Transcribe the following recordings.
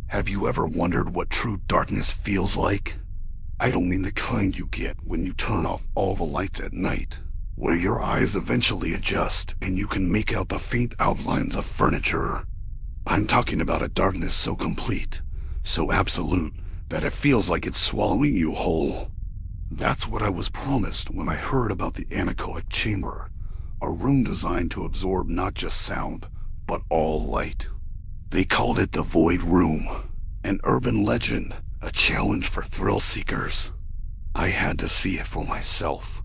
Have you ever wondered what true darkness feels like? I don't mean the kind you get when you turn off all the lights at night, where your eyes eventually adjust and you can make out the faint outlines of furniture. I'm talking about a darkness so complete, so absolute, that it feels like it's swallowing you whole. That's what I was promised when I heard about the anechoic chamber, a room designed to absorb not just sound, but all light. They called it the Void Room, an urban legend, a challenge for thrill seekers. I had to see it for myself.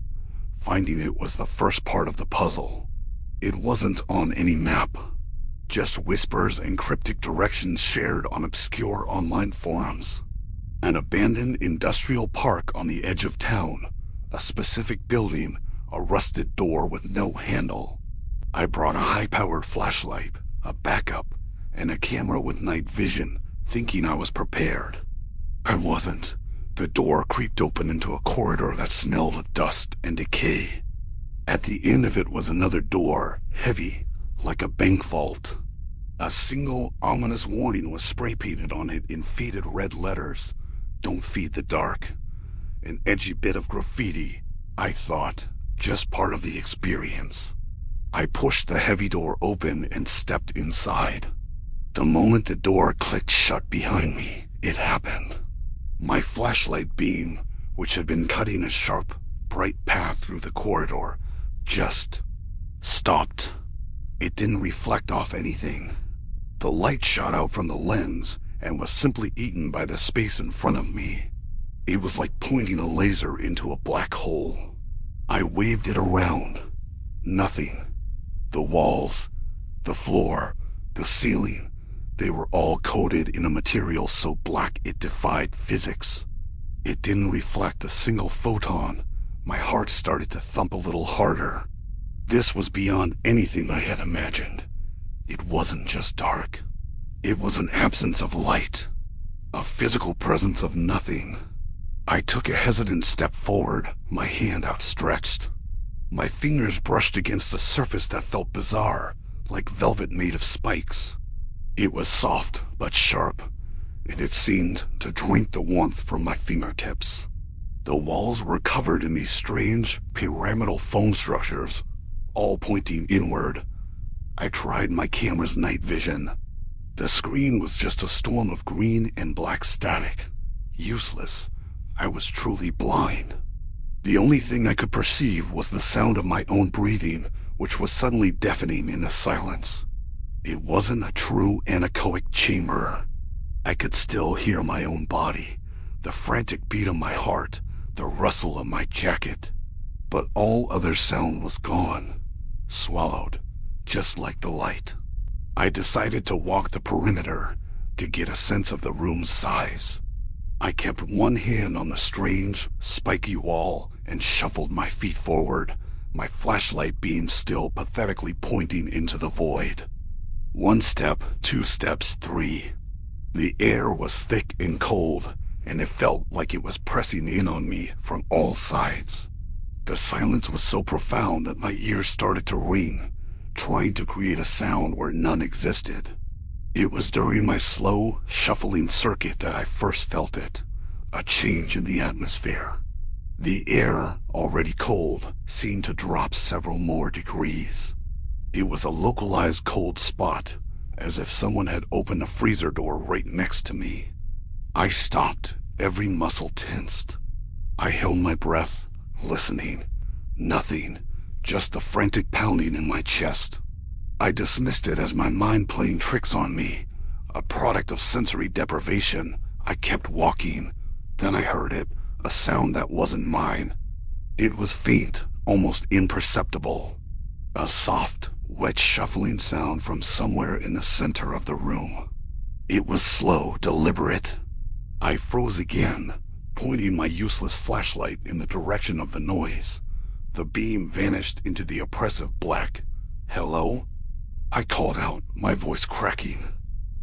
Finding it was the first part of the puzzle. It wasn't on any map, just whispers and cryptic directions shared on obscure online forums. An abandoned industrial park on the edge of town, a specific building, a rusted door with no handle. I brought a high-powered flashlight, a backup, and a camera with night vision, thinking I was prepared. I wasn't. The door creaked open into a corridor that smelled of dust and decay. At the end of it was another door, heavy, like a bank vault. A single ominous warning was spray-painted on it in faded red letters. Don't feed the dark. An edgy bit of graffiti, I thought, just part of the experience. I pushed the heavy door open and stepped inside. The moment the door clicked shut behind me, it happened. My flashlight beam, which had been cutting a sharp, bright path through the corridor, just stopped. It didn't reflect off anything. The light shot out from the lens and was simply eaten by the space in front of me. It was like pointing a laser into a black hole. I waved it around. Nothing. The walls, the floor, the ceiling, they were all coated in a material so black it defied physics. It didn't reflect a single photon. My heart started to thump a little harder. This was beyond anything I had imagined. It wasn't just dark. It was an absence of light, a physical presence of nothing. I took a hesitant step forward, my hand outstretched. My fingers brushed against a surface that felt bizarre, like velvet made of spikes. It was soft but sharp, and it seemed to drink the warmth from my fingertips. The walls were covered in these strange, pyramidal foam structures, all pointing inward. I tried my camera's night vision. The screen was just a storm of green and black static. Useless. I was truly blind. The only thing I could perceive was the sound of my own breathing, which was suddenly deafening in the silence. It wasn't a true anechoic chamber. I could still hear my own body, the frantic beat of my heart, the rustle of my jacket. But all other sound was gone, swallowed, just like the light. I decided to walk the perimeter to get a sense of the room's size. I kept one hand on the strange, spiky wall and shuffled my feet forward, my flashlight beam still pathetically pointing into the void. 1 step, 2 steps, 3. The air was thick and cold, and it felt like it was pressing in on me from all sides. The silence was so profound that my ears started to ring, trying to create a sound where none existed. It was during my slow, shuffling circuit that I first felt it, a change in the atmosphere. The air, already cold, seemed to drop several more degrees. It was a localized cold spot, as if someone had opened a freezer door right next to me. I stopped, every muscle tensed. I held my breath, listening. Nothing, just a frantic pounding in my chest. I dismissed it as my mind playing tricks on me, a product of sensory deprivation. I kept walking. Then I heard it, a sound that wasn't mine. It was faint, almost imperceptible. A soft, wet shuffling sound from somewhere in the center of the room. It was slow, deliberate. I froze again, pointing my useless flashlight in the direction of the noise. The beam vanished into the oppressive black. Hello? I called out, my voice cracking.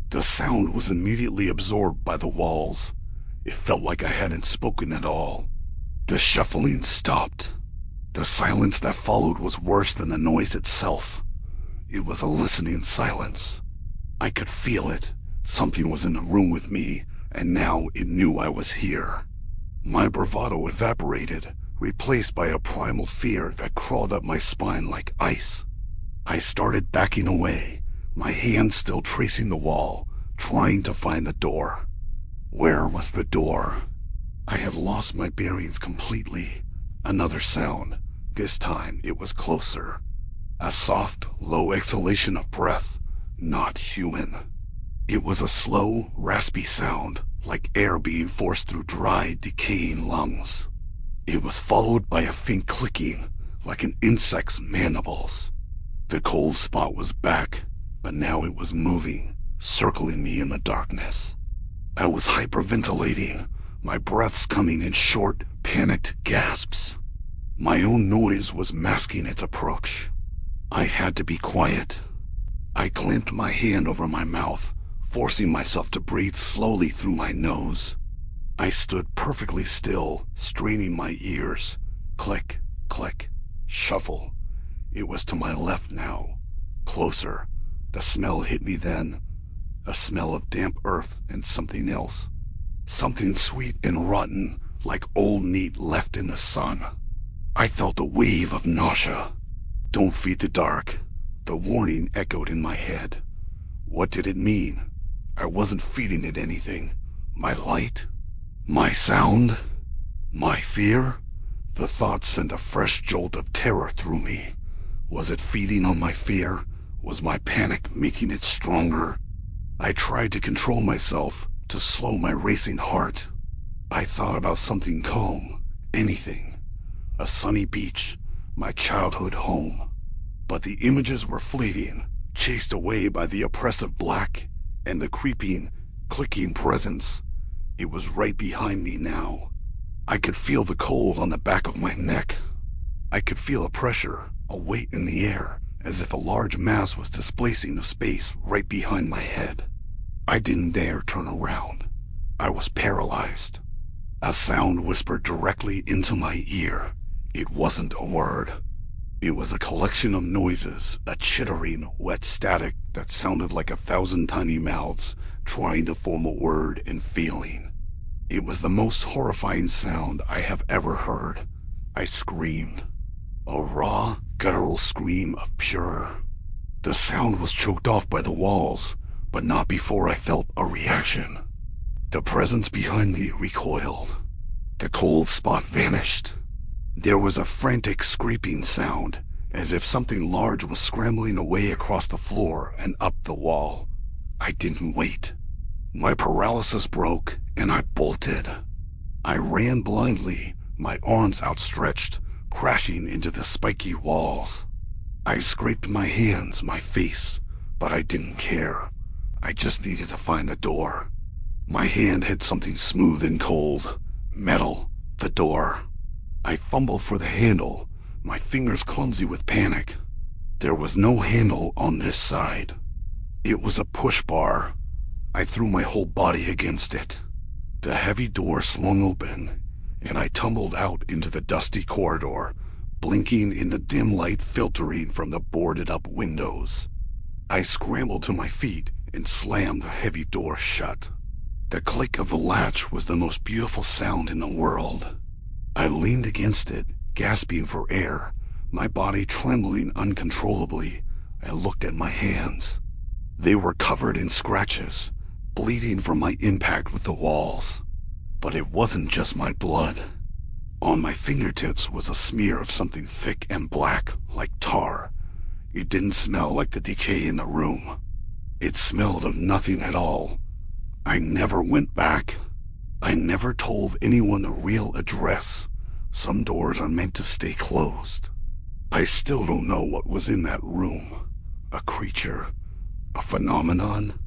The sound was immediately absorbed by the walls. It felt like I hadn't spoken at all. The shuffling stopped. The silence that followed was worse than the noise itself. It was a listening silence. I could feel it, Something was in the room with me, and now it knew I was here. My bravado evaporated, replaced by a primal fear that crawled up my spine like ice. I started backing away, my hand still tracing the wall, trying to find the door. Where was the door? I had lost my bearings completely. Another sound. This time it was closer. A soft, low exhalation of breath, not human. It was a slow, raspy sound, like air being forced through dry, decaying lungs. It was followed by a faint clicking, like an insect's mandibles. The cold spot was back, but now it was moving, circling me in the darkness. I was hyperventilating, my breaths coming in short, panicked gasps. My own noise was masking its approach. I had to be quiet. I clamped my hand over my mouth, forcing myself to breathe slowly through my nose. I stood perfectly still, straining my ears. Click, click, shuffle. It was to my left now. Closer. The smell hit me then. A smell of damp earth and something else. Something sweet and rotten, like old meat left in the sun. I felt a wave of nausea. Don't feed the dark. The warning echoed in my head. What did it mean? I wasn't feeding it anything. My light? My sound? My fear? The thought sent a fresh jolt of terror through me. Was it feeding on my fear? Was my panic making it stronger? I tried to control myself, to slow my racing heart. I thought about something calm, anything. A sunny beach, my childhood home. But the images were fleeting, chased away by the oppressive black and the creeping, clicking presence. It was right behind me now. I could feel the cold on the back of my neck. I could feel a pressure, a weight in the air, as if a large mass was displacing the space right behind my head. I didn't dare turn around. I was paralyzed. A sound whispered directly into my ear. It wasn't a word. It was a collection of noises, a chittering, wet static that sounded like 1,000 tiny mouths trying to form a word and feeling. It was the most horrifying sound I have ever heard. I screamed. A raw, guttural scream of pure. The sound was choked off by the walls, but not before I felt a reaction. The presence behind me recoiled. The cold spot vanished. There was a frantic scraping sound, as if something large was scrambling away across the floor and up the wall. I didn't wait. My paralysis broke, and I bolted. I ran blindly, my arms outstretched, crashing into the spiky walls. I scraped my hands, my face, but I didn't care. I just needed to find the door. My hand hit something smooth and cold. Metal. The door. I fumbled for the handle, my fingers clumsy with panic. There was no handle on this side. It was a push bar. I threw my whole body against it. The heavy door swung open, and I tumbled out into the dusty corridor, blinking in the dim light filtering from the boarded-up windows. I scrambled to my feet and slammed the heavy door shut. The click of the latch was the most beautiful sound in the world. I leaned against it, gasping for air, my body trembling uncontrollably. I looked at my hands. They were covered in scratches, bleeding from my impact with the walls. But it wasn't just my blood. On my fingertips was a smear of something thick and black, like tar. It didn't smell like the decay in the room. It smelled of nothing at all. I never went back. I never told anyone the real address. Some doors are meant to stay closed. I still don't know what was in that room. A creature, a phenomenon,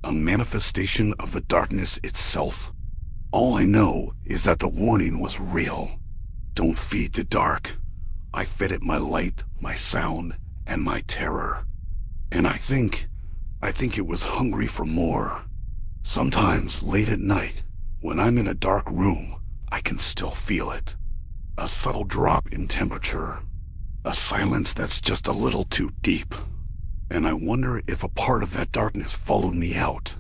a manifestation of the darkness itself. All I know is that the warning was real. Don't feed the dark. I fed it my light, my sound, and my terror. And I think it was hungry for more. Sometimes, late at night, when I'm in a dark room, I can still feel it. A subtle drop in temperature. A silence that's just a little too deep. And I wonder if a part of that darkness followed me out.